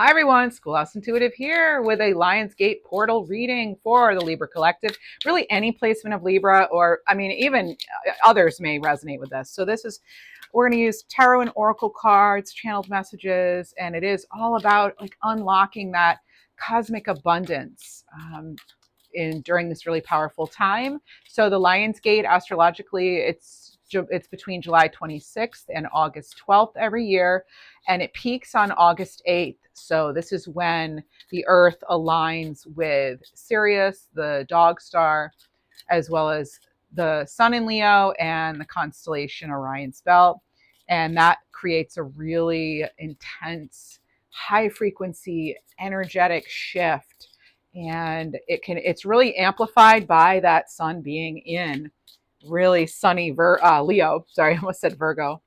Hi everyone, Schoolhouse Intuitive here with a Lionsgate portal reading for the Libra Collective. Really any placement of Libra, or I mean, even others may resonate with this. So we're going to use tarot and oracle cards, channeled messages, and it is all about like unlocking that cosmic abundance during this really powerful time. So the Lionsgate astrologically, it's between July 26th and August 12th every year, and it peaks on August 8th. So this is when the Earth aligns with Sirius, the dog star, as well as the Sun in Leo and the constellation Orion's Belt. And that creates a really intense, high frequency, energetic shift. And it's really amplified by that sun being in really sunny Leo. Sorry, I almost said Virgo.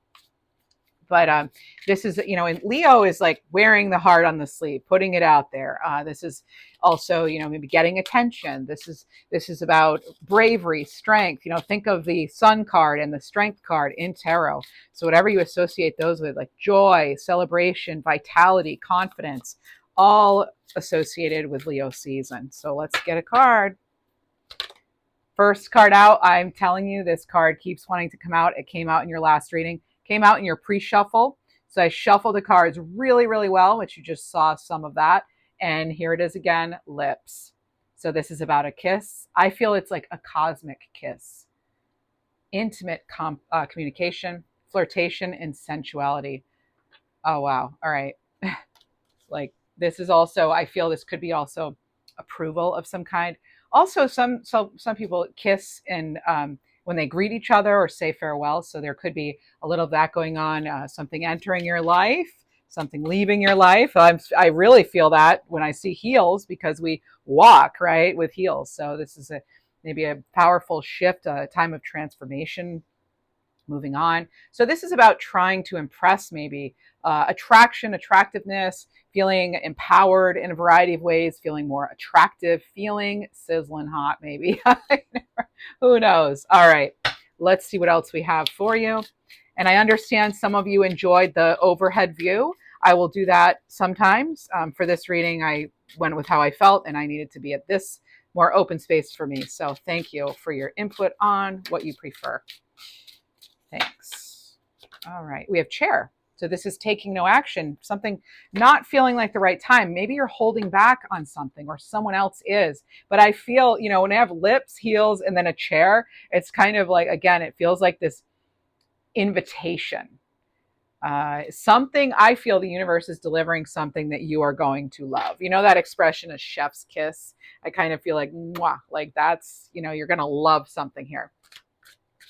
But this is, and Leo is like wearing the heart on the sleeve, putting it out there. This is also, maybe getting attention. This is about bravery, strength. Think of the Sun card and the Strength card in tarot. So whatever you associate those with, like joy, celebration, vitality, confidence, all associated with Leo season. So let's get a card. First card out. I'm telling you, this card keeps wanting to come out. It came out in your last reading. Came out in your pre-shuffle. So I shuffled the cards really, really well, which you just saw some of that. And here it is again, lips. So this is about a kiss. I feel it's like a cosmic kiss. Intimate communication, flirtation, and sensuality. Oh, wow. All right. Like this is also, I feel this could be also approval of some kind. Also, some people kiss and when they greet each other or say farewell. So there could be a little of that going on, something entering your life, something leaving your life. I really feel that when I see heels, because we walk, right, with heels. So this is maybe a powerful shift, a time of transformation, moving on. So this is about trying to impress, maybe attraction, attractiveness, feeling empowered in a variety of ways, feeling more attractive, feeling sizzling hot, maybe. Who knows? All right, let's see what else we have for you. And I understand some of you enjoyed the overhead view. I will do that sometimes. For this reading, I went with how I felt, and I needed to be at this more open space for me. So thank you for your input on what you prefer. Thanks. All right, we have chair. So this is taking no action, something not feeling like the right time. Maybe you're holding back on something or someone else is. But I feel, when I have lips, heels, and then a chair, it's kind of like, again, it feels like this invitation. Something, I feel the universe is delivering something that you are going to love. That expression, a chef's kiss. I kind of feel like, mwah, like that's, you're going to love something here.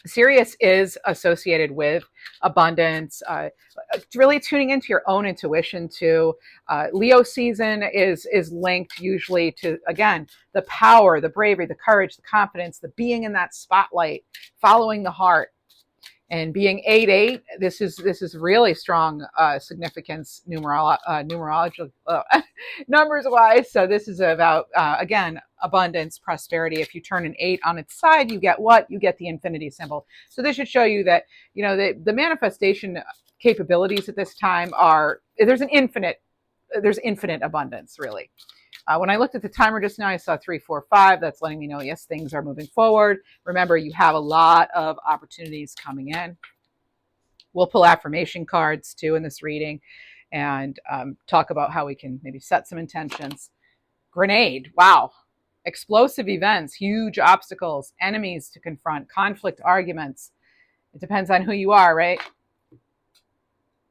Sirius is associated with abundance, really tuning into your own intuition too. Leo season is linked usually to, again, the power, the bravery, the courage, the confidence, the being in that spotlight, following the heart. And being 8-8, this is really strong significance numerological numbers wise. So this is about again, abundance, prosperity. If you turn an 8 on its side, you get what? You get the infinity symbol. So this should show you that the manifestation capabilities at this time are there's infinite abundance, really. When I looked at the timer just now, I saw 3, 4, 5. That's letting me know, yes, things are moving forward. Remember, you have a lot of opportunities coming in. We'll pull affirmation cards too in this reading and talk about how we can maybe set some intentions. Grenade. Wow. Explosive events, huge obstacles, enemies to confront, conflict, arguments. It depends on who you are, right?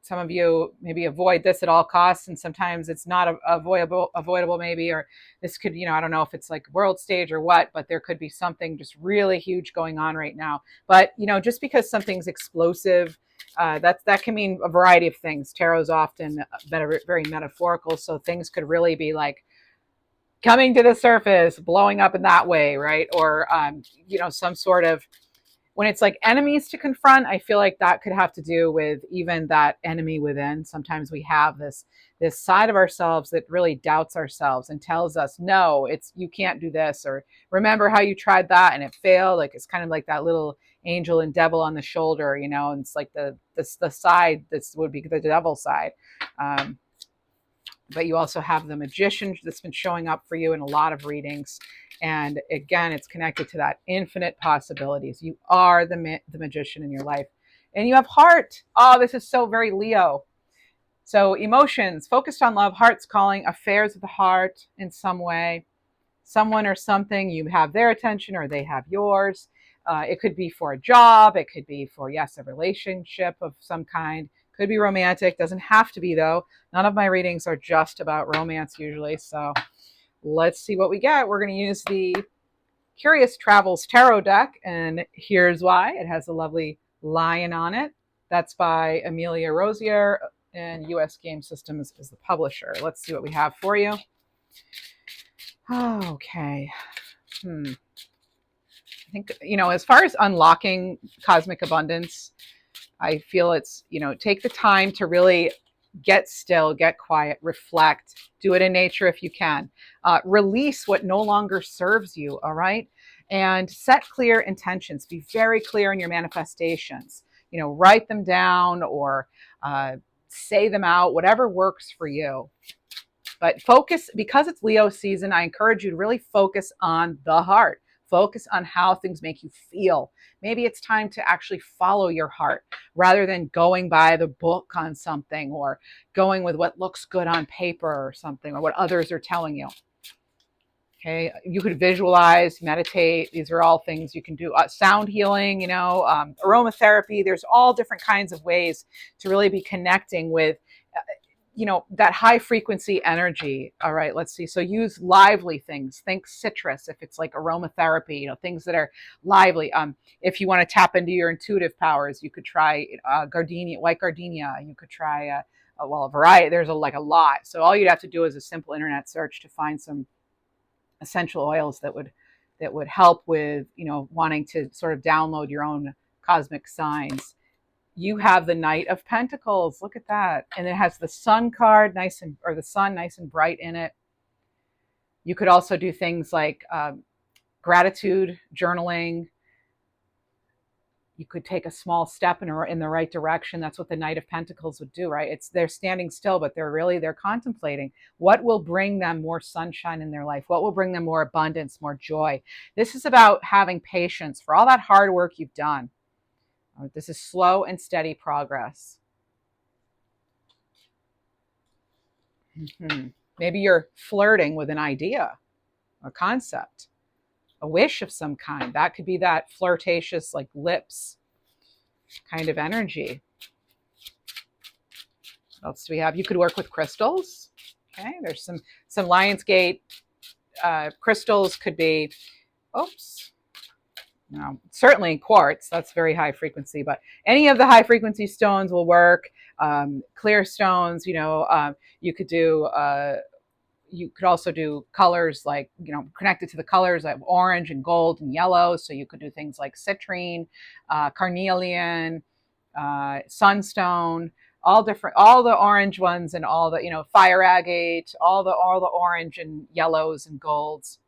Some of you maybe avoid this at all costs, and sometimes it's not avoidable maybe, or this could, I don't know if it's like world stage or what, but there could be something just really huge going on right now. But, just because something's explosive, that can mean a variety of things. Tarot's often very metaphorical, so things could really be like coming to the surface, blowing up in that way, right? Or, some sort of, when it's like enemies to confront, I feel like that could have to do with even that enemy within. Sometimes we have this side of ourselves that really doubts ourselves and tells us, no, you can't do this, or remember how you tried that and it failed. Like it's kind of like that little angel and devil on the shoulder, and it's like the side that would be the devil side. But you also have the Magician that's been showing up for you in a lot of readings. And again, it's connected to that infinite possibilities. You are the Magician in your life. And you have Heart. Oh, this is so very Leo. So emotions, focused on love, heart's calling, affairs of the heart in some way. Someone or something, you have their attention or they have yours. It could be for a job. It could be for, yes, a relationship of some kind. Could be romantic. Doesn't have to be, though. None of my readings are just about romance usually. So let's see what we get. We're going to use the Curious Travels Tarot deck. And here's why. It has a lovely lion on it. That's by Amelia Rosier, and US Game Systems is the publisher. Let's see what we have for you. Okay. I think, as far as unlocking cosmic abundance, I feel it's, take the time to really get still, get quiet, reflect, do it in nature if you can. Release what no longer serves you, all right? And set clear intentions. Be very clear in your manifestations. Write them down or say them out, whatever works for you. But focus, because it's Leo season, I encourage you to really focus on the heart. Focus on how things make you feel. Maybe it's time to actually follow your heart rather than going by the book on something or going with what looks good on paper or something or what others are telling you. Okay, you could visualize, meditate. These are all things you can do. Sound healing, aromatherapy. There's all different kinds of ways to really be connecting with that high frequency energy. All right, let's see. So use lively things. Think citrus if it's like aromatherapy, things that are lively. If you want to tap into your intuitive powers, you could try gardenia, white gardenia. You could try a variety. There's a lot. So all you'd have to do is a simple internet search to find some essential oils that would help with wanting to sort of download your own cosmic signs. You have the Knight of Pentacles. Look at that. And it has the Sun card, the sun nice and bright in it. You could also do things like gratitude journaling. You could take a small step in the right direction. That's what the Knight of Pentacles would do, right? They're standing still, but they're contemplating what will bring them more sunshine in their life, what will bring them more abundance, more joy. This is about having patience for all that hard work you've done. This is slow and steady progress. Maybe you're flirting with an idea, a concept, a wish of some kind. That could be that flirtatious, like lips kind of energy. What else do we have? You could work with crystals. Okay, there's some Lionsgate crystals. Could be, certainly quartz, that's very high frequency, but any of the high frequency stones will work. Clear stones, you could also do colors like, connected to the colors of orange and gold and yellow. So you could do things like citrine, carnelian, sunstone, all the orange ones and all the, fire agate, all the orange and yellows and golds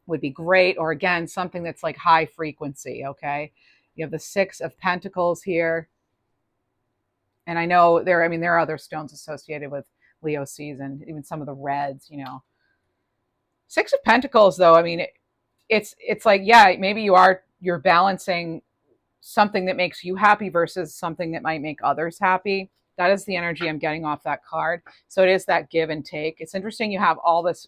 would be great. Or again, something that's like high frequency. Okay. You have the Six of Pentacles here. And I know there are other stones associated with Leo season, even some of the reds, Six of Pentacles though, it's like, yeah, maybe you're balancing something that makes you happy versus something that might make others happy. That is the energy I'm getting off that card. So it is that give and take. It's interesting you have all this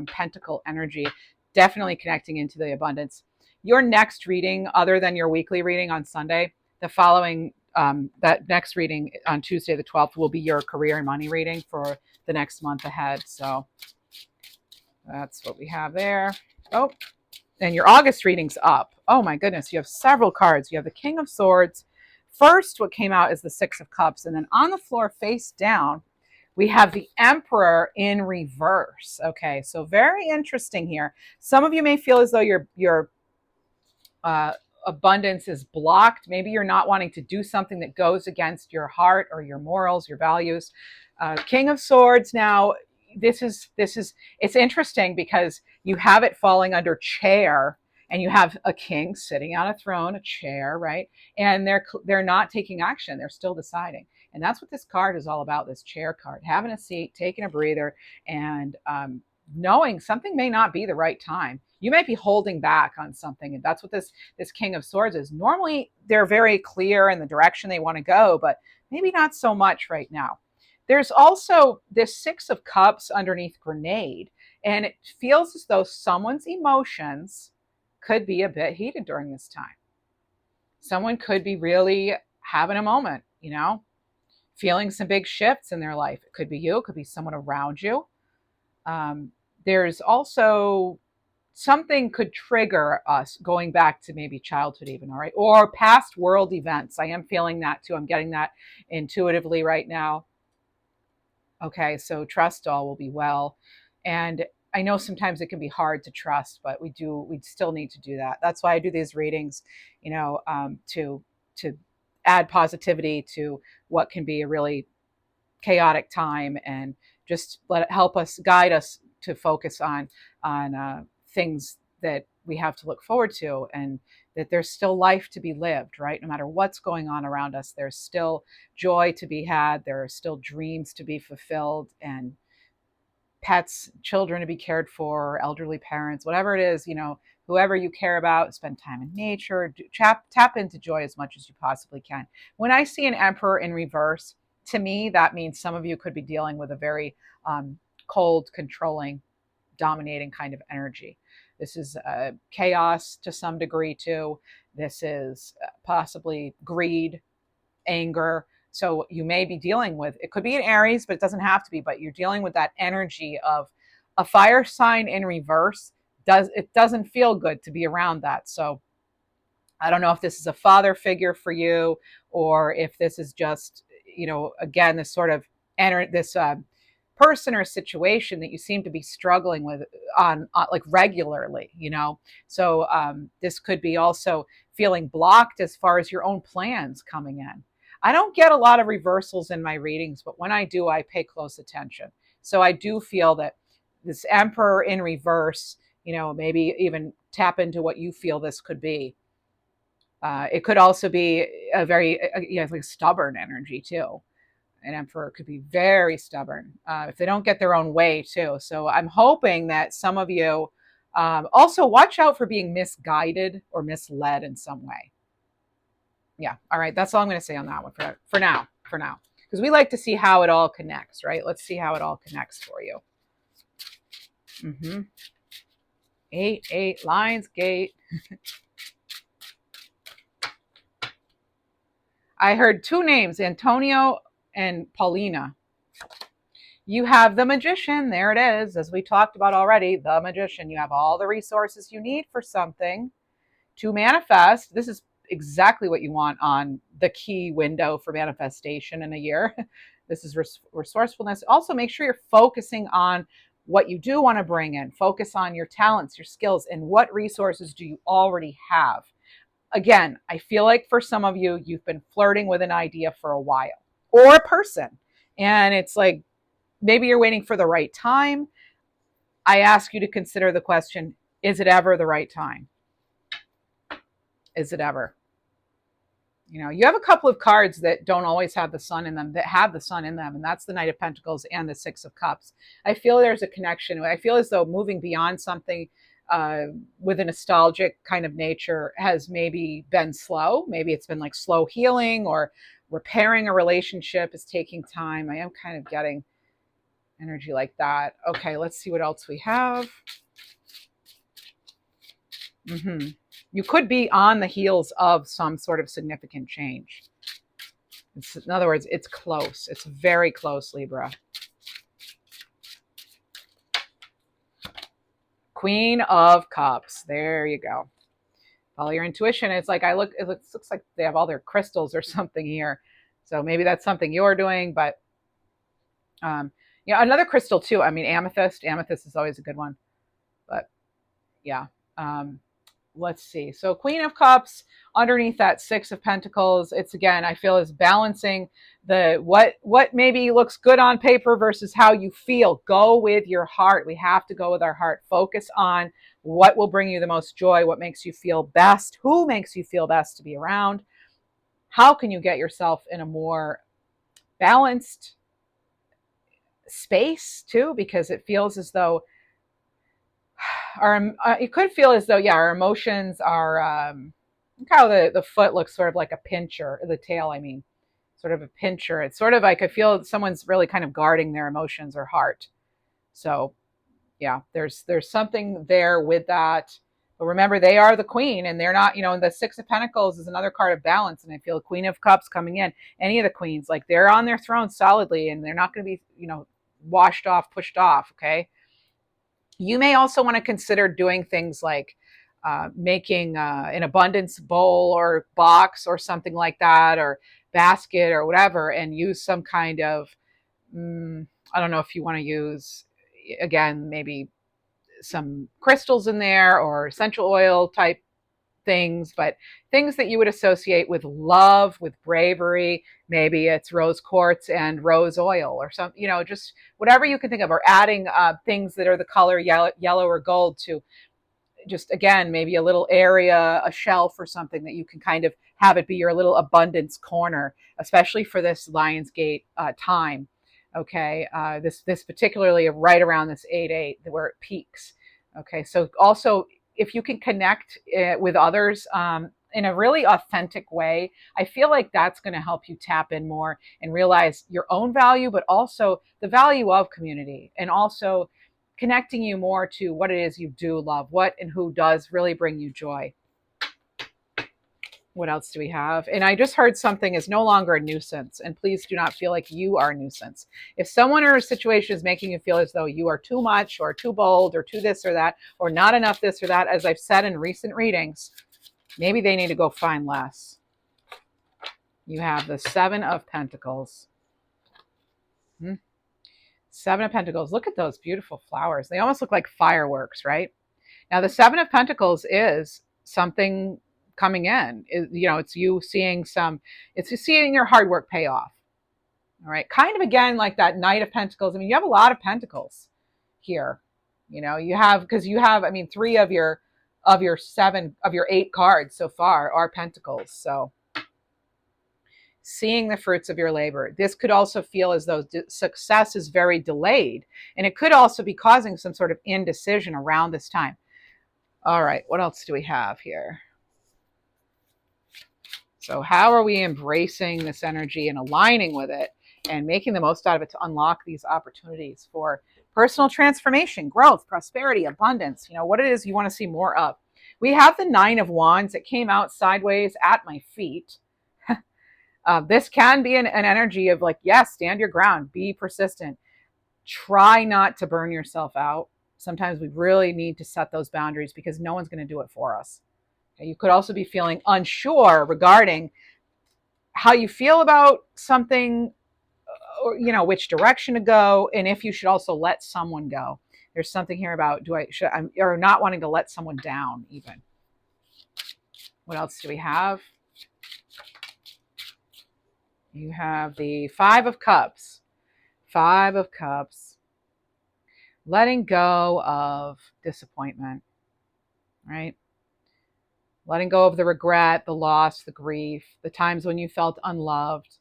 pentacle energy definitely connecting into the abundance. Your next reading, other than your weekly reading on Sunday, the following, that next reading on Tuesday the 12th will be your career and money reading for the next month ahead. So that's what we have there. Oh, and your August reading's up. Oh my goodness, you have several cards. You have the King of Swords. First, what came out is the Six of Cups. And then on the floor, face down, we have the Emperor in reverse. Okay, so very interesting here. Some of you may feel as though your abundance is blocked. Maybe you're not wanting to do something that goes against your heart or your morals, your values. King of Swords now, it's interesting because you have it falling under chair, and you have a king sitting on a throne, a chair, right? And they're not taking action. They're still deciding. And that's what this card is all about, this chair card, having a seat, taking a breather, and knowing something may not be the right time. You might be holding back on something. And that's what this King of Swords is. Normally, they're very clear in the direction they want to go, but maybe not so much right now. There's also this Six of Cups underneath Grenade, and it feels as though someone's emotions could be a bit heated during this time. Someone could be really having a moment, feeling some big shifts in their life. It could be you, it could be someone around you. There's also something could trigger us going back to maybe childhood even, all right? Or past world events. I am feeling that too. I'm getting that intuitively right now. Okay, so trust all will be well. And I know sometimes it can be hard to trust, but we still need to do that. That's why I do these readings, to add positivity to what can be a really chaotic time, and just guide us to focus on things that we have to look forward to, and that there's still life to be lived, right? No matter what's going on around us, there's still joy to be had. There are still dreams to be fulfilled, and pets, children to be cared for, elderly parents, whatever it is, whoever you care about, spend time in nature, tap into joy as much as you possibly can. When I see an Emperor in reverse, to me, that means some of you could be dealing with a very cold, controlling, dominating kind of energy. This is chaos to some degree too. This is possibly greed, anger. So you may be dealing with, it could be an Aries, but it doesn't have to be, but you're dealing with that energy of a fire sign in reverse. It doesn't feel good to be around that. So I don't know if this is a father figure for you, or if this is just, again, this sort of person or situation that you seem to be struggling with on like regularly, So this could be also feeling blocked as far as your own plans coming in. I don't get a lot of reversals in my readings, but when I do, I pay close attention. So I do feel that this Emperor in reverse, maybe even tap into what you feel this could be. It could also be a very like stubborn energy too. An Emperor could be very stubborn if they don't get their own way too. So I'm hoping that some of you also watch out for being misguided or misled in some way. Yeah. All right. That's all I'm going to say on that one for now, because we like to see how it all connects, right? Let's see how it all connects for you. 8 Lions Gate. I heard 2 names, Antonio and Paulina. You have the Magician. There it is. As we talked about already, the Magician. You have all the resources you need for something to manifest. This is exactly what you want on the key window for manifestation in a year. This is resourcefulness. Also, make sure you're focusing on what you do want to bring in. Focus on your talents, your skills, and what resources do you already have. Again, I feel like for some of you, you've been flirting with an idea for a while, or a person, and it's like maybe you're waiting for the right time. I ask you to consider the question, is it ever the right time? Is it ever? You have a couple of cards that don't always have the sun in them, that have the sun in them, and that's the Knight of Pentacles and the Six of Cups. I feel there's a connection. I feel as though moving beyond something with a nostalgic kind of nature has maybe been slow. Maybe it's been like slow healing, or repairing a relationship is taking time. I am kind of getting energy like that. Okay, let's see what else we have. You could be on the heels of some sort of significant change. In other words, it's close. It's very close, Libra. Queen of Cups. There you go. Follow your intuition. It's like it looks like they have all their crystals or something here. So maybe that's something you're doing, but another crystal too. I mean, amethyst. Amethyst is always a good one. But yeah. Let's see. So Queen of Cups underneath that Six of Pentacles. It's, again, I feel is balancing the what maybe looks good on paper versus how you feel. Go with your heart. We have to go with our heart. Focus on what will bring you the most joy, what makes you feel best, who makes you feel best to be around. How can you get yourself in a more balanced space too, because it feels as though it could feel as though, yeah, our emotions are, look how the foot looks sort of like a pincher, the tail, I mean, sort of a pincher. It's sort of like I feel someone's really kind of guarding their emotions or heart. So yeah, there's something there with that. But remember, they are the queen, and they're not, the Six of Pentacles is another card of balance. And I feel Queen of Cups coming in, any of the queens, like they're on their throne solidly, and they're not going to be, washed off, pushed off. Okay. You may also want to consider doing things like making an abundance bowl or box or something like that, or basket or whatever, and use some kind of, I don't know if you want to use, again, maybe some crystals in there or essential oil type things, but things that you would associate with love, with bravery. Maybe it's rose quartz and rose oil or something, just whatever you can think of, or adding things that are the color yellow or gold to just, again, maybe a little area, a shelf or something that you can kind of have it be your little abundance corner, especially for this Lionsgate time. Okay, this particularly right around this 8/8 where it peaks. Okay, so also if you can connect with others in a really authentic way, I feel like that's going to help you tap in more and realize your own value, but also the value of community, and also connecting you more to what it is you do love, what and who does really bring you joy. What else do we have? And I just heard something is no longer a nuisance. And please do not feel like you are a nuisance. If someone or a situation is making you feel as though you are too much or too bold or too this or that, or not enough this or that, as I've said in recent readings, maybe they need to go find less. You have the Seven of Pentacles. Seven of Pentacles. Look at those beautiful flowers. They almost look like fireworks, right? Now, the Seven of Pentacles is something coming in. It's you seeing it's you seeing your hard work pay off. All right. Kind of again, like that Knight of Pentacles. I mean, you have a lot of pentacles here. You have, because you have, I mean, three of your 8 cards so far are pentacles. So seeing the fruits of your labor. This could also feel as though success is very delayed, and it could also be causing some sort of indecision around this time. All right, what else do we have here? So how are we embracing this energy and aligning with it and making the most out of it to unlock these opportunities for personal transformation, growth, prosperity, abundance, what it is you want to see more of? We have the Nine of Wands that came out sideways at my feet. This can be an energy of like, yes, stand your ground, be persistent. Try not to burn yourself out. Sometimes we really need to set those boundaries because no one's going to do it for us. You could also be feeling unsure regarding how you feel about something, or which direction to go, and if you should also let someone go. There's something here about or not wanting to let someone down even. What else do we have? You have the Five of Cups. Five of Cups. Letting go of disappointment, right? Letting go of the regret, the loss, the grief, the times when you felt unloved,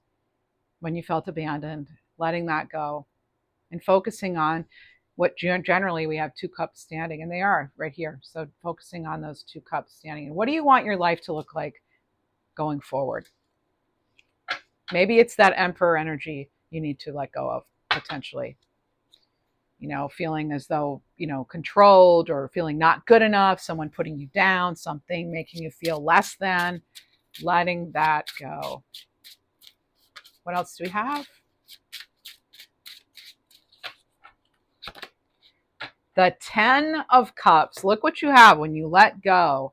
when you felt abandoned, letting that go and focusing on what generally we have 2 cups standing, and they are right here. So focusing on those 2 cups standing. And what do you want your life to look like going forward? Maybe it's that Emperor energy you need to let go of potentially. Feeling as though, controlled, or feeling not good enough, someone putting you down, something making you feel less than, letting that go. What else do we have? The 10 of Cups. Look what you have when you let go,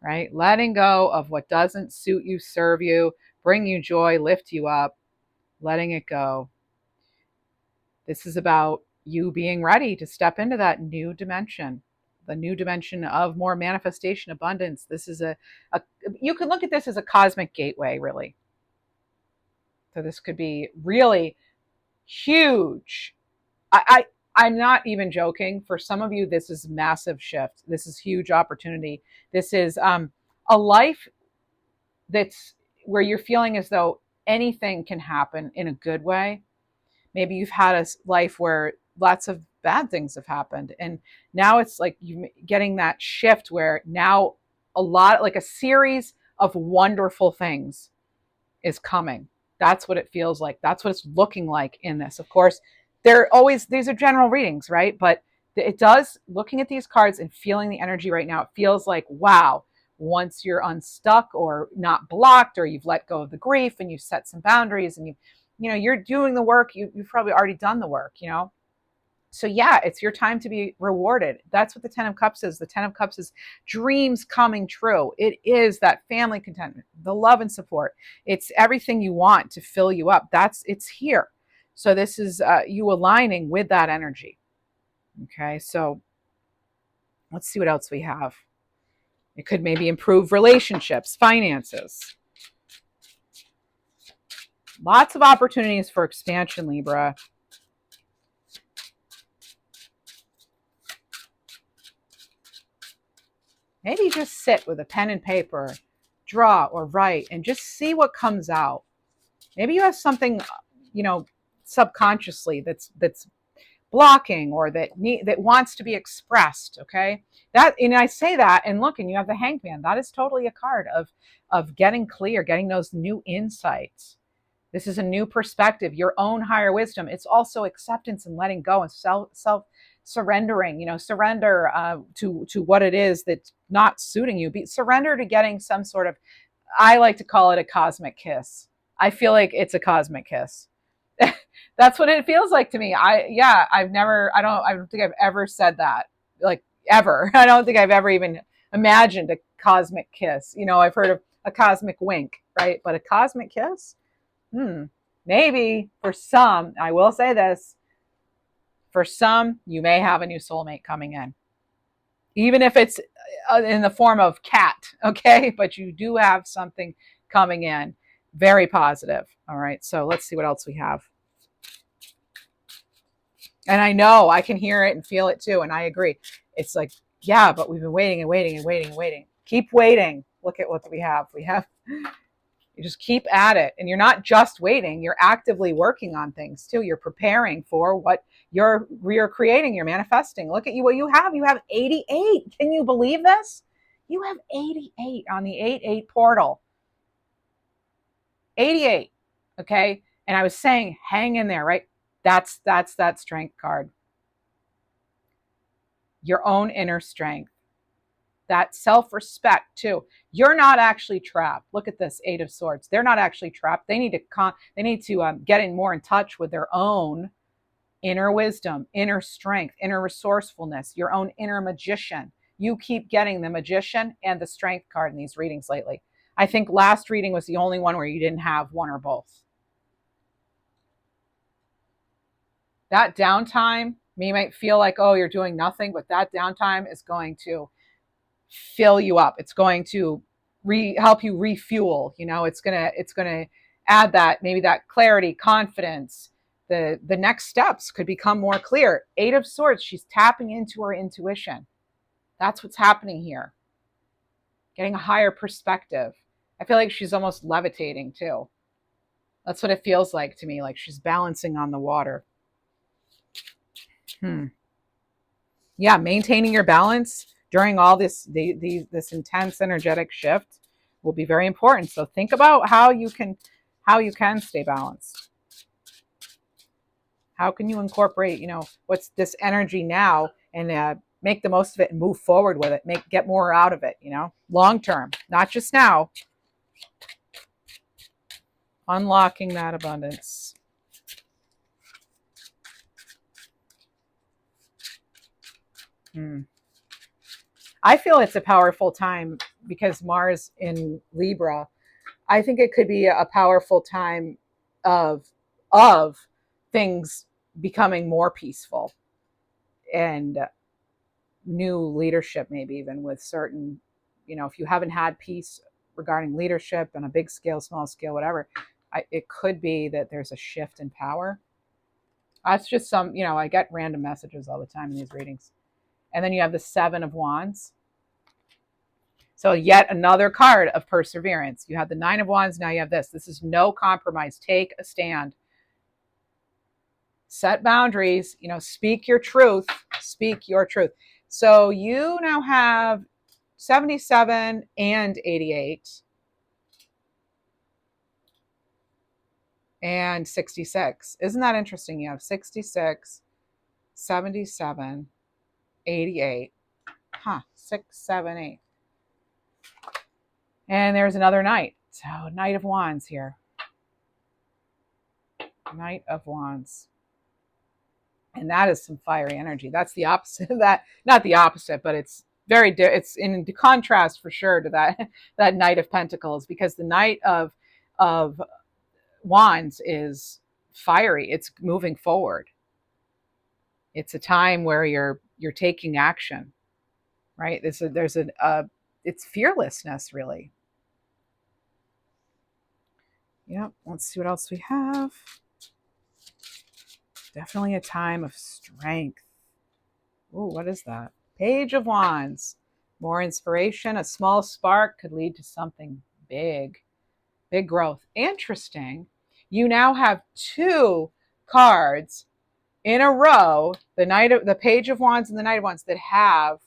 right? Letting go of what doesn't suit you, serve you, bring you joy, lift you up, letting it go. This is about you being ready to step into that new dimension, the new dimension of more manifestation, abundance. This is you can look at this as a cosmic gateway, really. So this could be really huge. I'm not even joking. For some of you, this is massive shift. This is huge opportunity. This is a life that's where you're feeling as though anything can happen in a good way. Maybe you've had a life where lots of bad things have happened, and now it's like you getting that shift where now a lot, like a series of wonderful things is coming. That's what it feels like. That's what it's looking like in this. Of course, these are general readings, right? But it does, looking at these cards and feeling the energy right now, it feels like, wow, once you're unstuck or not blocked, or you've let go of the grief and you've set some boundaries, and you're doing the work, you've probably already done the work, So yeah, it's your time to be rewarded. That's what the 10 of Cups is. The 10 of Cups is dreams coming true. It is that family contentment, the love and support. It's everything you want to fill you up. It's here. So this is you aligning with that energy. Okay, so let's see what else we have. It could maybe improve relationships, finances. Lots of opportunities for expansion, Libra. Maybe just sit with a pen and paper, draw or write, and just see what comes out. Maybe you have something, subconsciously that's blocking, or that wants to be expressed. Okay, and I say that, and look, and you have the Hanged Man. That is totally a card of getting clear, getting those new insights. This is a new perspective, your own higher wisdom. It's also acceptance and letting go and self surrendering. Surrender to what it is that's not suiting you. Surrender to getting some sort of, I like to call it a cosmic kiss. I feel like it's a cosmic kiss. That's what it feels like to me. I don't think I've ever said that, like, ever. I don't think I've ever even imagined a cosmic kiss. I've heard of a cosmic wink, right? But a cosmic kiss? Maybe for some, I will say this, for some, you may have a new soulmate coming in, even if it's in the form of cat, okay? But you do have something coming in, very positive. All right, so let's see what else we have. And I know I can hear it and feel it too, and I agree. It's like, yeah, but we've been waiting and waiting and waiting and waiting. Keep waiting. Look at what we have. You just keep at it, and you're not just waiting, you're actively working on things too. You're preparing for what you're creating, you're manifesting. Look at what you have 88. Can you believe this? You have 88 on the 8-8 portal. 88. Okay, and I was saying, hang in there, right? That's that strength card, your own inner strength, that self-respect too. You're not actually trapped. Look at this 8 of Swords. They're not actually trapped. They need to get more in touch with their own inner wisdom, inner strength, inner resourcefulness, your own inner magician. You keep getting the Magician and the Strength card in these readings lately. I think last reading was the only one where you didn't have one or both. That downtime, you might feel like, oh, you're doing nothing, but that downtime is going to fill you up. It's going to help you refuel. It's gonna add that, maybe that clarity, confidence. The next steps could become more clear. 8 of Swords, she's tapping into her intuition. That's what's happening here. Getting a higher perspective. I feel like she's almost levitating too. That's what it feels like to me, like she's balancing on the water. Yeah, maintaining your balance during all this intense energetic shift will be very important. So think about how you can stay balanced. How can you incorporate, what's this energy now, and make the most of it and move forward with it, get more out of it, long term, not just now. Unlocking that abundance. I feel it's a powerful time because Mars in Libra. I think it could be a powerful time of things becoming more peaceful, and new leadership, maybe even with certain, if you haven't had peace regarding leadership on a big scale, small scale, whatever, it could be that there's a shift in power. That's just some, I get random messages all the time in these readings. And then you have the 7 of Wands. So yet another card of perseverance. You have the Nine of Wands. Now you have this. This is no compromise. Take a stand. Set boundaries. You know, speak your truth. Speak your truth. So you now have 77 and 88 and 66. Isn't that interesting? You have 66, 77, 88. Huh. 6, 7, 8. And there's another Knight. So Knight of Wands here. Knight of Wands. And that is some fiery energy. That's the opposite of that. Not the opposite, but it's very, it's in contrast for sure to that Knight of Pentacles, because the Knight of Wands is fiery. It's moving forward. It's a time where you're taking action, right? It's fearlessness, really. Yep. Let's see what else we have. Definitely a time of strength. Oh, what is that? Page of Wands. More inspiration. A small spark could lead to something big. Big growth. Interesting. You now have 2 cards in a row, the Page of Wands and the Knight of Wands, that have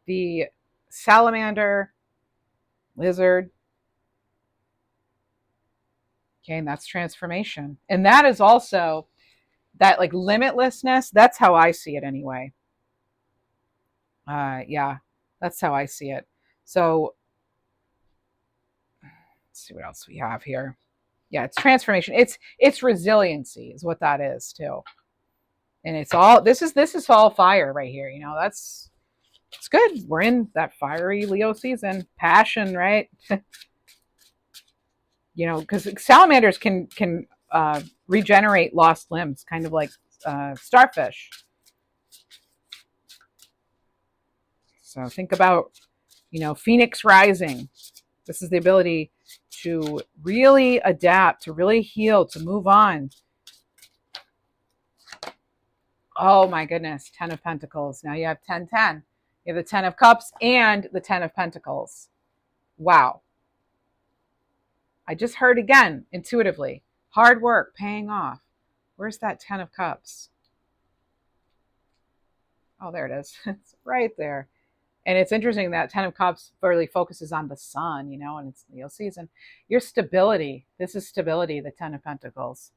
the salamander, lizard. Okay, and that's transformation. And that is also that like limitlessness. That's how I see it anyway. Yeah, that's how I see it. So let's see what else we have here. Yeah, it's transformation. It's resiliency is what that is too. And it's all, this is all fire right here. You know, it's good. We're in that fiery Leo season. Passion, right? You know, because salamanders can regenerate lost limbs, kind of like starfish. So think about, you know, Phoenix Rising. This is the ability to really adapt, to really heal, to move on. Oh my goodness, 10 of Pentacles. Now you have 10, 10. You have the 10 of Cups and the 10 of Pentacles. Wow. I just heard again, intuitively. Hard work, paying off. Where's that 10 of Cups? Oh, there it is. It's right there. And it's interesting that 10 of Cups really focuses on the sun, you know, and it's Leo season. Your stability. This is stability, the 10 of Pentacles.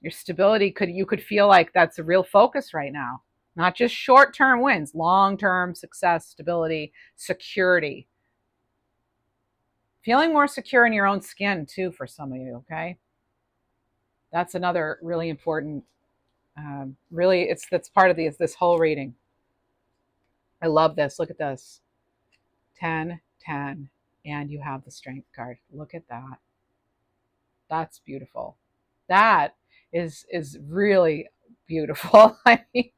Your stability, you could feel like that's a real focus right now. Not just short-term wins, long-term success, stability, security. Feeling more secure in your own skin too for some of you, okay? That's another really important, that's part of this whole reading. I love this. Look at this. 10, 10, and you have the Strength card. Look at that. That's beautiful. That is really beautiful. I mean,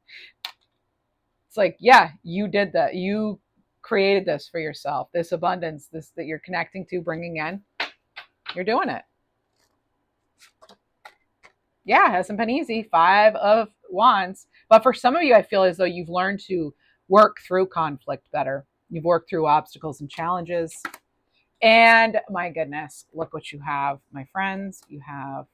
it's like, yeah, you did that. You created this for yourself. This abundance, this that you're connecting to, bringing in. You're doing it. Yeah, it hasn't been easy. 5 of Wands. But for some of you, I feel as though you've learned to work through conflict better. You've worked through obstacles and challenges. And my goodness, look what you have, my friends. You have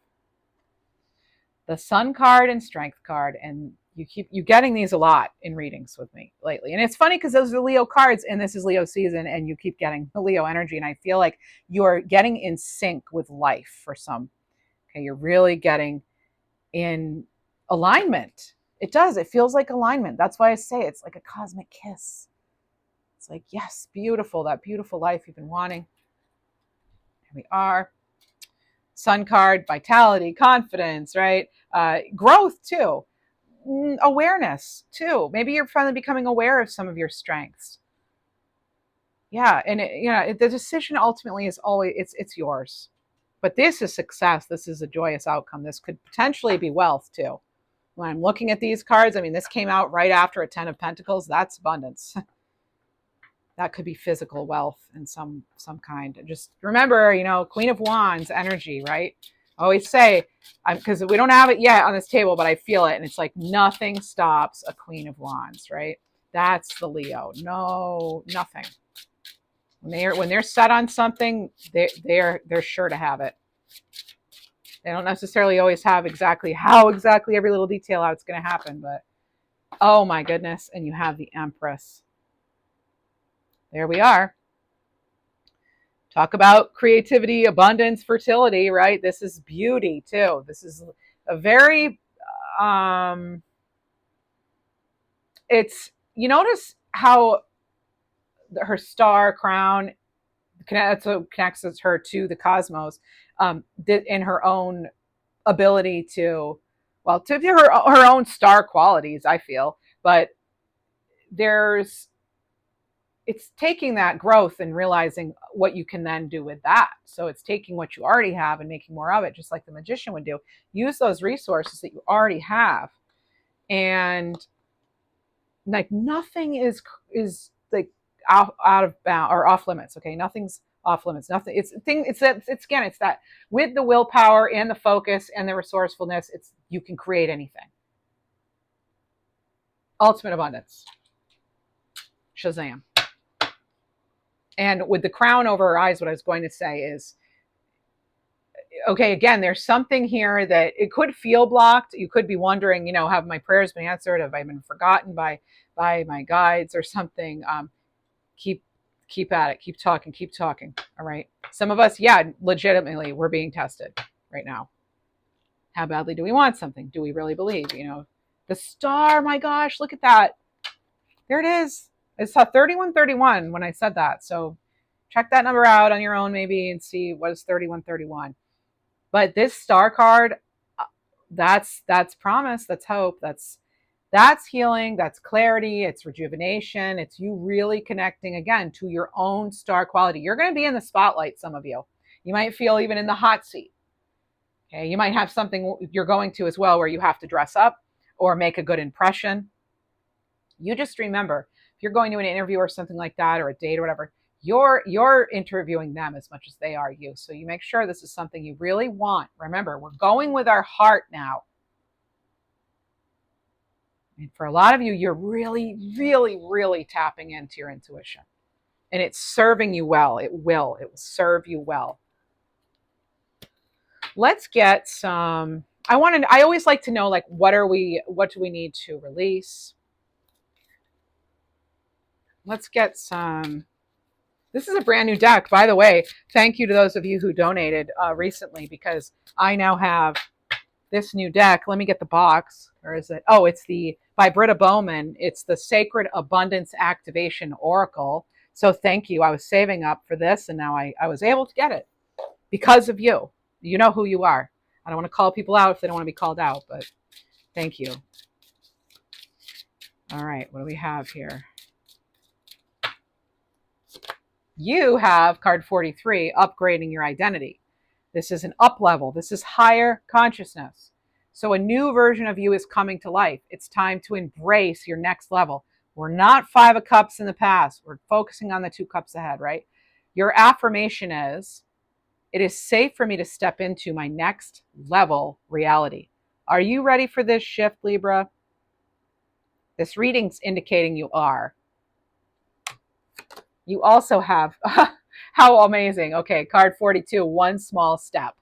the Sun card and Strength card, and you're getting these a lot in readings with me lately. And it's funny because those are Leo cards, and this is Leo season, and you keep getting the Leo energy, and I feel like you're getting in sync with life for some. Okay, you're really getting in alignment. It does. It feels like alignment. That's why I say it's like a cosmic kiss. It's like, yes, beautiful. That beautiful life you've been wanting. Here we are. Sun card, vitality, confidence, right? Growth too. Awareness too. Maybe you're finally becoming aware of some of your strengths. Yeah, and the decision ultimately is always it's yours. But this is success. This is a joyous outcome. This could potentially be wealth too. When I'm looking at these cards, I mean, this came out right after a 10 of Pentacles. That's abundance. That could be physical wealth in some kind. Just remember, Queen of Wands energy, right? I always say, because we don't have it yet on this table, but I feel it. And it's like nothing stops a Queen of Wands, right? That's the Leo. No, nothing. When they're set on something, they're sure to have it. They don't necessarily always have exactly every little detail how it's going to happen, but oh my goodness. And you have the Empress. There we are. Talk about creativity, abundance, fertility, right? This is beauty too. This is a very, you notice how her star crown connects her to the cosmos, in her own ability to her own star qualities, I feel. But it's taking that growth and realizing what you can then do with that. So it's taking what you already have and making more of it, just like the magician would do. Use those resources that you already have. And like nothing is like out of bound or off limits. Okay. Nothing's off limits. Nothing. It's that with the willpower and the focus and the resourcefulness, you can create anything. Ultimate abundance. Shazam. And with the crown over her eyes, what I was going to say is, okay, again, there's something here that it could feel blocked. You could be wondering, have my prayers been answered? Have I been forgotten by my guides or something? Keep at it. Keep talking. All right. Some of us, legitimately, we're being tested right now. How badly do we want something? Do we really believe? The star, my gosh, look at that. There it is. I saw 3131 when I said that. So check that number out on your own maybe and see what is 3131. But this star card, that's promise, that's hope, that's healing, that's clarity, it's rejuvenation, it's you really connecting again to your own star quality. You're going to be in the spotlight, some of you. You might feel even in the hot seat. Okay, you might have something you're going to as well where you have to dress up or make a good impression. You just remember, if you're going to an interview or something like that, or a date or whatever, you're interviewing them as much as they are you. So you make sure this is something you really want. Remember, we're going with our heart now. And for a lot of you, you're really, really, really tapping into your intuition. And it's serving you well. It will serve you well. Let's get some, I always like to know, like, what do we need to release? Let's get some. This is a brand new deck, by the way. Thank you to those of you who donated recently, because I now have this new deck. Let me get the box. Or is it? Oh, it's by Britta Bowman. It's the Sacred Abundance Activation Oracle. So thank you. I was saving up for this, and now I was able to get it because of you. You know who you are. I don't want to call people out if they don't want to be called out, but thank you. All right, what do we have here? You have card 43, upgrading your identity. This is an up level. This is higher consciousness. So a new version of you is coming to life. It's time to embrace your next level. We're not 5 of cups in the past. We're focusing on the 2 cups ahead, right? Your affirmation is, it is safe for me to step into my next level reality. Are you ready for this shift, Libra? This reading's indicating you are. You also have, how amazing. Okay, card 42, one small step.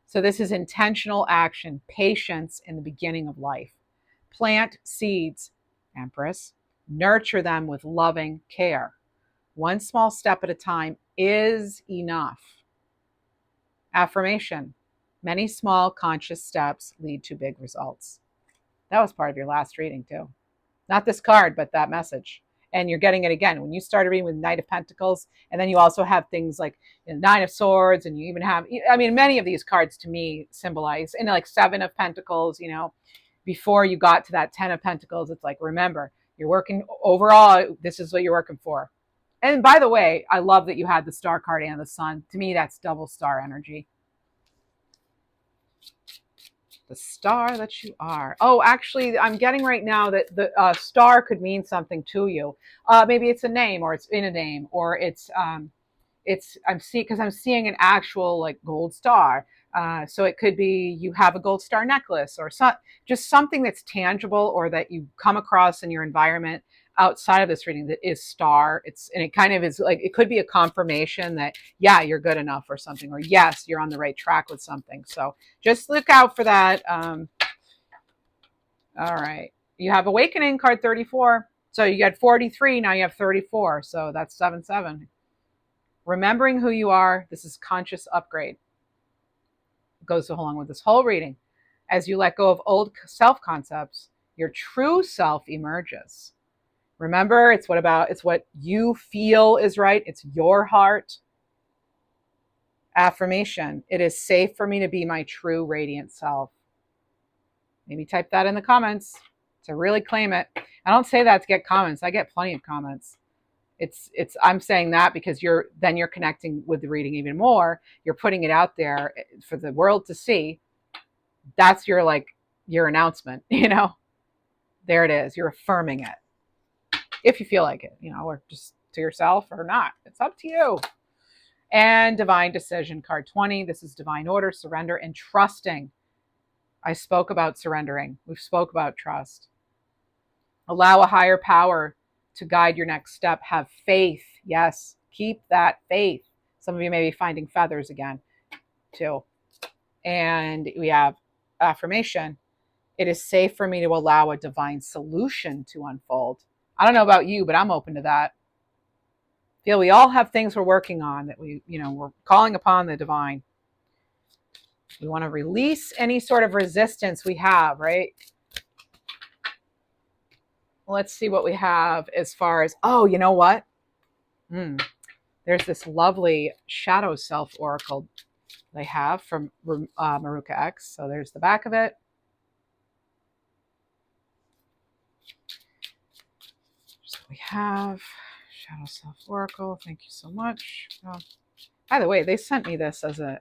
So this is intentional action, patience in the beginning of life. Plant seeds, Empress. Nurture them with loving care. One small step at a time is enough. Affirmation. Many small conscious steps lead to big results. That was part of your last reading too. Not this card, but that message. And you're getting it again. When you started reading with Knight of Pentacles, and then you also have things like Nine of Swords, and you even have, many of these cards to me symbolize, and like 7 of Pentacles, before you got to that 10 of Pentacles, it's like, remember, you're working overall, this is what you're working for. And by the way, I love that you had the star card and the sun. To me, that's double star energy. The star that you are. Oh, actually, I'm getting right now that the star could mean something to you. Maybe it's a name, or it's in a name, or I'm seeing an actual like gold star. So it could be you have a gold star necklace, or just something that's tangible, or that you come across in your environment. outside of this reading that is star. And it kind of is like, it could be a confirmation that, yeah, you're good enough or something, or yes, you're on the right track with something. So just look out for that. All right. You have awakening card 34. So you got 43. Now you have 34. So that's 7-7. Remembering who you are. This is conscious upgrade. It goes along with this whole reading. As you let go of old self concepts, your true self emerges. Remember, it's what you feel is right. It's your heart. Affirmation. It is safe for me to be my true radiant self. Maybe type that in the comments to really claim it. I don't say that to get comments. I get plenty of comments. I'm saying that because you're connecting with the reading even more. You're putting it out there for the world to see. That's your announcement, There it is. You're affirming it. If you feel like it, or just to yourself or not. It's up to you. And divine decision, card 20. This is divine order, surrender, and trusting. I spoke about surrendering. We've spoke about trust. Allow a higher power to guide your next step. Have faith. Yes, keep that faith. Some of you may be finding feathers again, too. And we have affirmation. It is safe for me to allow a divine solution to unfold. I don't know about you, but I'm open to that. Feel we all have things we're working on that we're calling upon the divine. We want to release any sort of resistance we have, right? Let's see what we have as far as, oh, you know what? There's this lovely shadow self oracle they have from Maruka X. So there's the back of it. So we have shadow self oracle. Thank you so much. Oh, by the way, they sent me this as a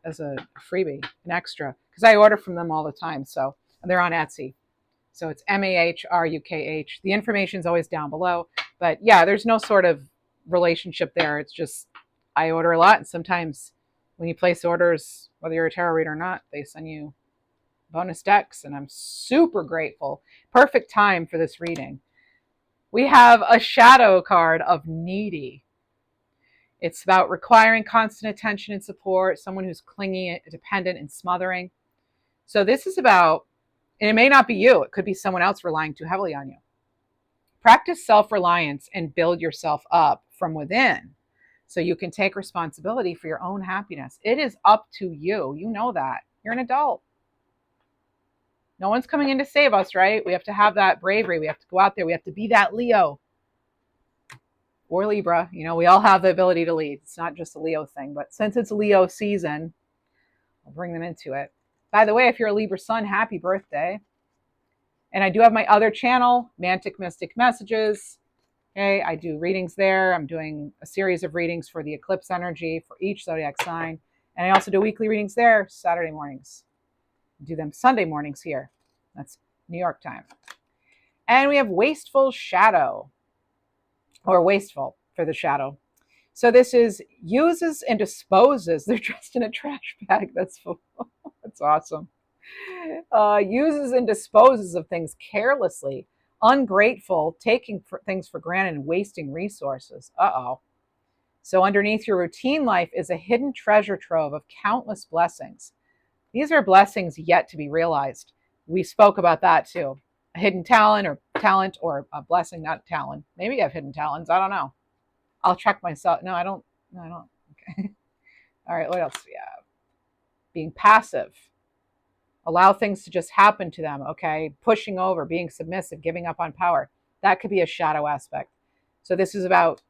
freebie, an extra, because I order from them all the time. So they're on Etsy. So it's MAHRUKH. The information is always down below. But yeah, there's no sort of relationship there. It's just I order a lot. And sometimes when you place orders, whether you're a tarot reader or not, they send you bonus decks. And I'm super grateful. Perfect time for this reading. We have a shadow card of needy. It's about requiring constant attention and support, someone who's clingy, dependent, and smothering. So this is about, and it may not be you, it could be someone else relying too heavily on you. Practice self-reliance and build yourself up from within so you can take responsibility for your own happiness. It is up to you. You know that. You're an adult. No one's coming in to save us, right? We have to have that bravery. We have to go out there. We have to be that Leo or Libra. We all have the ability to lead. It's not just a Leo thing, but since it's Leo season, I'll bring them into it. By the way, if you're a Libra Sun, happy birthday. And I do have my other channel, Mantic Mystic Messages. Okay, I do readings there. I'm doing a series of readings for the eclipse energy for each zodiac sign. And I also do weekly readings there, Saturday mornings. I do them Sunday mornings here. That's New York time. And we have Wasteful Shadow, or Wasteful for the shadow. So this is uses and disposes. They're dressed in a trash bag. That's awesome. Uses and disposes of things carelessly, ungrateful, taking things for granted, and wasting resources. So underneath your routine life is a hidden treasure trove of countless blessings. These are blessings yet to be realized. We spoke about that too. A hidden talent or a blessing, not talent. Maybe I have hidden talents. I don't know. I'll check myself. No, I don't. Okay. All right. What else do we have? Being passive. Allow things to just happen to them. Okay. Pushing over, being submissive, giving up on power. That could be a shadow aspect. So this is about,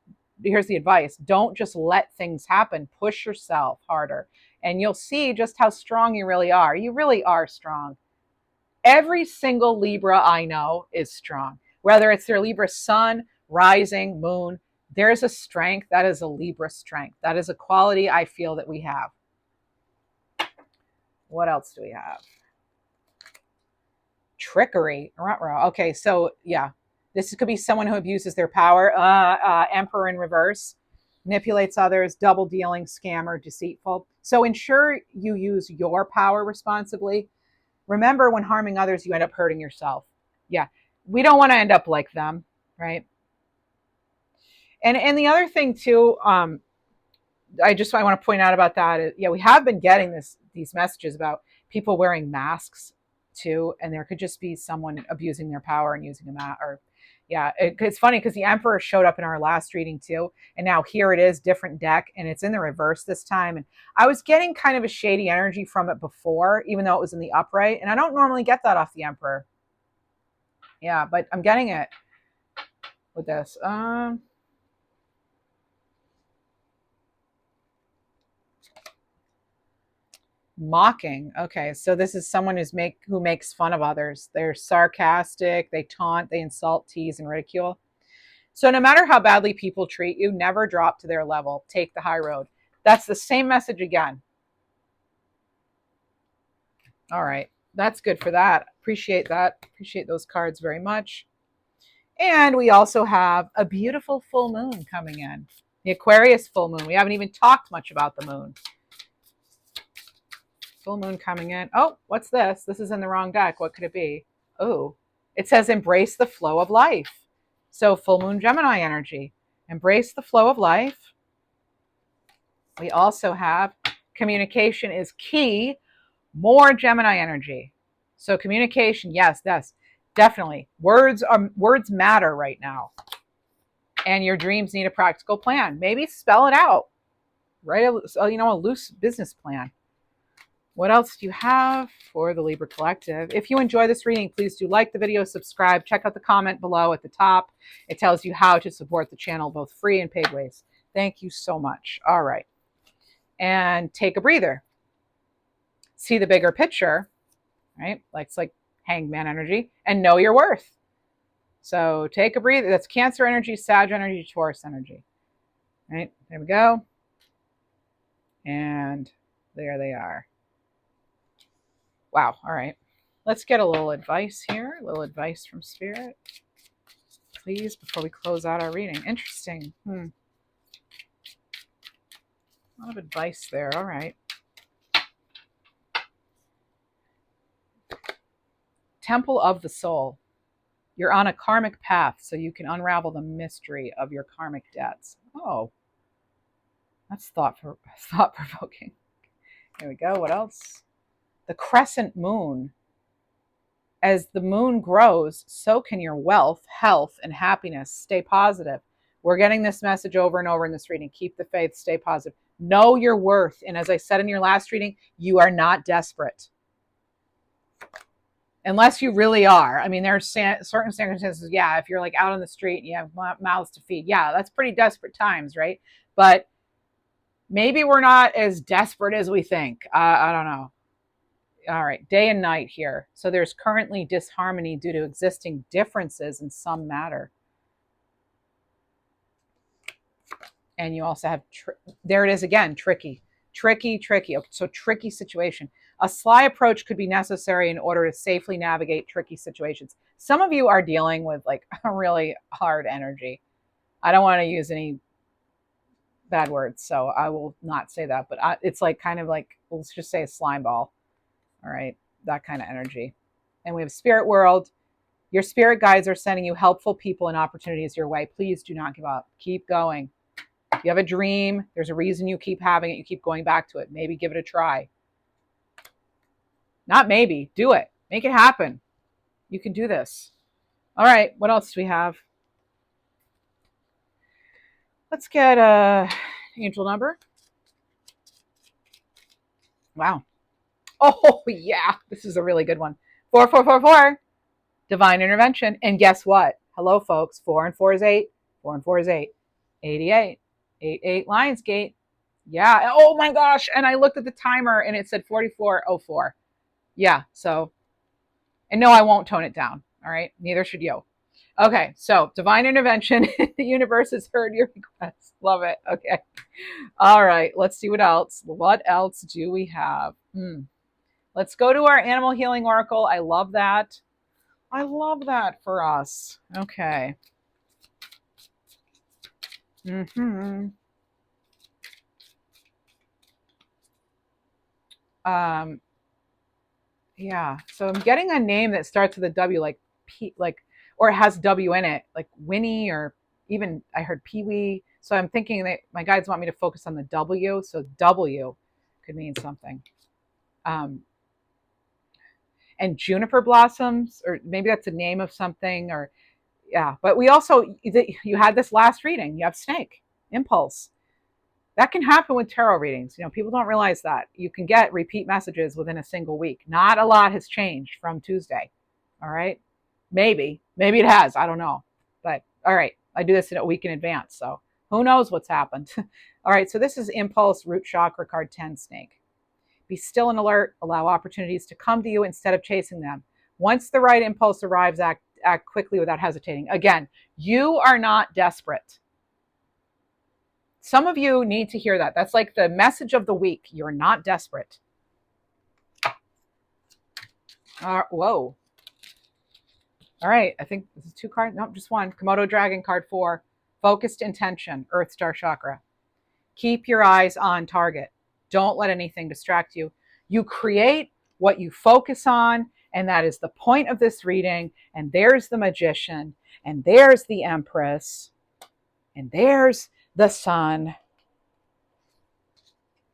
here's the advice. Don't just let things happen. Push yourself harder. And you'll see just how strong you really are. You really are strong. Every single Libra I know is strong. Whether it's their Libra Sun, Rising, Moon, there's a strength. That is a Libra strength. That is a quality I feel that we have. What else do we have? Trickery. Okay, so yeah. This could be someone who abuses their power. Emperor in reverse. Manipulates others, double dealing, scammer, deceitful. So ensure you use your power responsibly. Remember, when harming others, you end up hurting yourself. Yeah, we don't want to end up like them, right? And the other thing too, I want to point out about that is, yeah, we have been getting these messages about people wearing masks too, and there could just be someone abusing their power and using a mask. Or, yeah, it's funny because the Emperor showed up in our last reading too, and now here it is, different deck, and it's in the reverse this time. And I was getting kind of a shady energy from it before, even though it was in the upright, and I don't normally get that off the Emperor. Yeah, but I'm getting it with this. Mocking. Okay, so this is someone who makes fun of others. They're sarcastic, they taunt, they insult, tease, and ridicule. So no matter how badly people treat you, never drop to their level. Take the high road. That's the same message again. All right, that's good for that. Appreciate that. Appreciate those cards very much. And we also have a beautiful full moon coming in. The Aquarius full moon. We haven't even talked much about the moon. Full moon coming in. Oh, what's this? This is in the wrong deck. What could it be? Oh, it says embrace the flow of life. So full moon Gemini energy. Embrace the flow of life. We also have communication is key. More Gemini energy. So communication, yes, definitely. Words matter right now. And your dreams need a practical plan. Maybe spell it out. Write a loose business plan. What else do you have for the Libra Collective? If you enjoy this reading, please do like the video, subscribe, check out the comment below at the top. It tells you how to support the channel, both free and paid ways. Thank you so much. All right. And take a breather. See the bigger picture, right? It's like hangman energy, and know your worth. So take a breather. That's Cancer energy, Sag energy, Taurus energy. Right? There we go. And there they are. Wow. All right. Let's get a little advice here. A little advice from Spirit, please, before we close out our reading. Interesting. A lot of advice there. All right. Temple of the Soul. You're on a karmic path, so you can unravel the mystery of your karmic debts. Oh, that's thought-provoking. Here we go. What else? The crescent moon. As the moon grows, so can your wealth, health, and happiness. Stay positive. We're getting this message over and over in this reading. Keep the faith. Stay positive. Know your worth. And as I said in your last reading, you are not desperate. Unless you really are. I mean, there are certain circumstances, yeah, if you're like out on the street and you have mouths to feed, yeah, that's pretty desperate times, right? But maybe we're not as desperate as we think. I don't know. All right, day and night here. So there's currently disharmony due to existing differences in some matter. And you also have, there it is again, tricky. Okay, so tricky situation. A sly approach could be necessary in order to safely navigate tricky situations. Some of you are dealing with like a really hard energy. I don't want to use any bad words, so I will not say that. But it's like kind of like, let's just say a slime ball. All right, that kind of energy. And we have Spirit World. Your spirit guides are sending you helpful people and opportunities your way. Please do not give up. Keep going. If you have a dream, there's a reason you keep having it. You keep going back to it. Maybe give it a try. Not maybe. Do it. Make it happen. You can do this. All right. What else do we have? Let's get a angel number. Wow. Oh, yeah. This is a really good one. 4444. Divine intervention. And guess what? Hello, folks. 4 and 4 is 8. 4 and 4 is 8. 88. 88 Lionsgate. Yeah. Oh my gosh. And I looked at the timer and it said 4404. Yeah. So, and no, I won't tone it down. All right. Neither should you. Okay. So divine intervention. The universe has heard your request. Love it. Okay. All right. Let's see what else. What else do we have? Let's go to our animal healing oracle. I love that. I love that for us. Okay. Yeah. So I'm getting a name that starts with a W, like P, like, or it has W in it, like Winnie, or even I heard peewee. So I'm thinking that my guides want me to focus on the W. So W could mean something. And juniper blossoms, or maybe that's the name of something, or yeah. But we also, you had this last reading, you have snake, impulse. That can happen with tarot readings. You know, people don't realize that. You can get repeat messages within a single week. Not a lot has changed from Tuesday. All right. Maybe it has. I don't know. But all right. I do this in a week in advance. So who knows what's happened. All right. So this is impulse, root chakra, card 10, snake. Be still and alert. Allow opportunities to come to you instead of chasing them. Once the right impulse arrives, act quickly without hesitating. Again, you are not desperate. Some of you need to hear that. That's like the message of the week. You're not desperate. Whoa. All right. I think this is 2 cards. Nope, just 1. Komodo Dragon, card 4. Focused intention, Earth Star Chakra. Keep your eyes on target. Don't let anything distract you. You create what you focus on, and that is the point of this reading. And there's the Magician, and there's the Empress, and there's the Sun,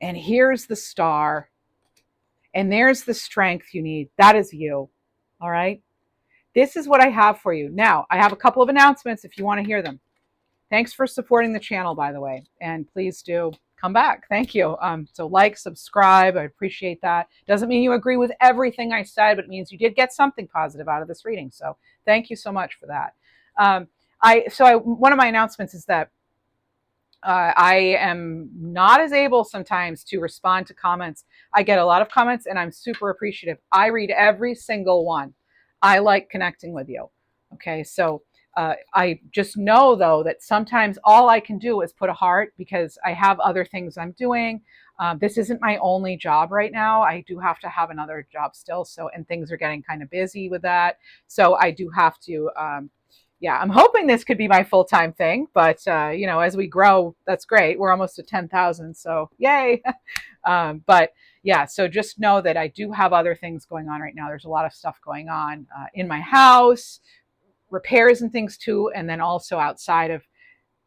and here's the Star, and there's the strength you need. That is you. All right. This is what I have for you. Now, I have a couple of announcements if you want to hear them. Thanks for supporting the channel, by the way, and please do come back. Thank you. So like, subscribe. I appreciate that. Doesn't mean you agree with everything I said, but it means you did get something positive out of this reading. So thank you so much for that. One of my announcements is that I am not as able sometimes to respond to comments. I get a lot of comments and I'm super appreciative. I read every single one. I like connecting with you. Okay, so I just know, though, that sometimes all I can do is put a heart because I have other things I'm doing. This isn't my only job right now. I do have to have another job still. So, and things are getting kind of busy with that. So I do have to, yeah, I'm hoping this could be my full-time thing. But, you know, as we grow, that's great. We're almost at 10,000. So yay. But yeah, so just know that I do have other things going on right now. There's a lot of stuff going on in my house, repairs and things too, and then also outside of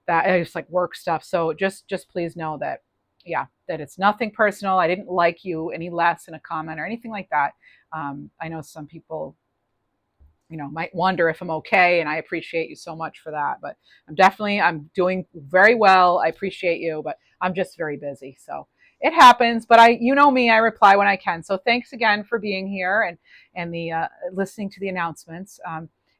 that, it's like work stuff. So just please know that, yeah, that it's nothing personal. I didn't like you any less in a comment or anything like that. I know some people, you know, might wonder if I'm okay, and I appreciate you so much for that. But I'm doing very well. I appreciate you, but I'm just very busy. So it happens, but you know me, I reply when I can. So thanks again for being here and the listening to the announcements.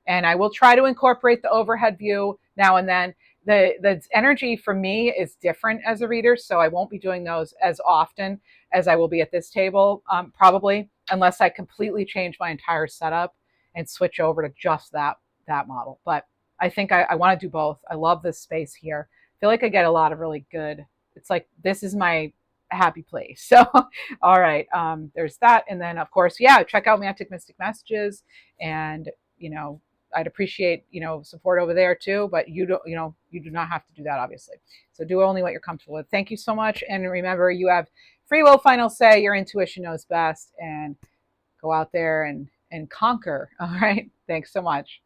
And I will try to incorporate the overhead view now and then. The energy for me is different as a reader, so I won't be doing those as often as I will be at this table, probably, unless I completely change my entire setup and switch over to just that model. But I think I want to do both. I love this space here. I feel like I get a lot of really good, it's like this is my happy place. So all right, there's that. And then of course, yeah, check out Mantic Mystic Messages, and you know, I'd appreciate, you know, support over there too, but you do not have to do that, obviously. So do only what you're comfortable with. Thank you so much. And remember, you have free will, final say. Your intuition knows best, and go out there and conquer. All right. Thanks so much.